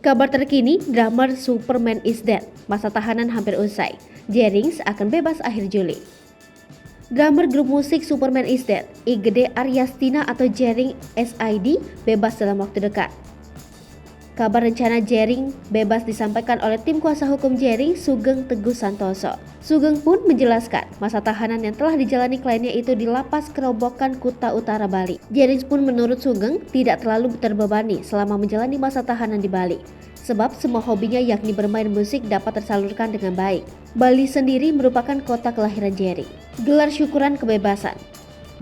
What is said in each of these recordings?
Kabar terkini, drummer Superman is Dead. Masa tahanan hampir usai. Jerinx akan bebas akhir Juli. Drummer grup musik Superman is Dead, Igede Aryastina atau Jering SID, bebas dalam waktu dekat. Kabar rencana Jering bebas disampaikan oleh tim kuasa hukum Jering, Sugeng Teguh Santoso. Sugeng pun menjelaskan masa tahanan yang telah dijalani kliennya itu di Lapas Kerobokan, Kuta Utara, Bali. Jering pun menurut Sugeng tidak terlalu terbebani selama menjalani masa tahanan di Bali, sebab semua hobinya yakni bermain musik dapat tersalurkan dengan baik. Bali sendiri merupakan kota kelahiran Jering. Gelar syukuran kebebasan.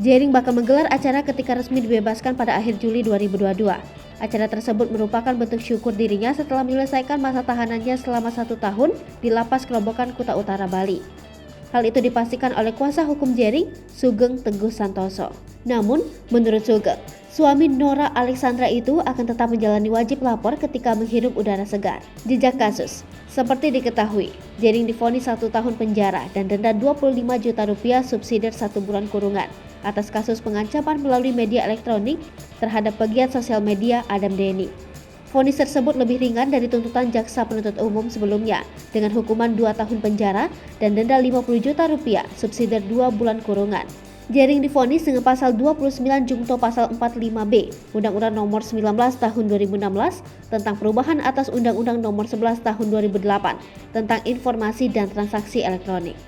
Jering bakal menggelar acara ketika resmi dibebaskan pada akhir Juli 2022. Acara tersebut merupakan bentuk syukur dirinya setelah menyelesaikan masa tahanannya selama 1 tahun di Lapas Kerobokan, Kuta Utara, Bali. Hal itu dipastikan oleh kuasa hukum Jering, Sugeng Teguh Santoso. Namun, menurut Sugeng, suami Nora Alexandra itu akan tetap menjalani wajib lapor ketika menghirup udara segar. Jejak kasus. Seperti diketahui, Jering divonis 1 tahun penjara dan denda 25 juta rupiah subsidi 1 bulan kurungan atas kasus pengancaman melalui media elektronik terhadap pegiat sosial media Adam Denny. Vonis tersebut lebih ringan dari tuntutan jaksa penuntut umum sebelumnya dengan hukuman 2 tahun penjara dan denda 50 juta rupiah subsidi 2 bulan kurungan. Jering divonis dengan pasal 29 Jungto pasal 45B Undang-Undang Nomor 19 Tahun 2016 tentang perubahan atas Undang-Undang Nomor 11 Tahun 2008 tentang informasi dan transaksi elektronik.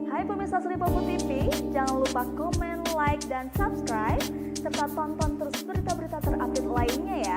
Hai pemirsa Sri Popo TV, jangan lupa komen, like, dan subscribe, serta tonton terus berita-berita terupdate lainnya ya.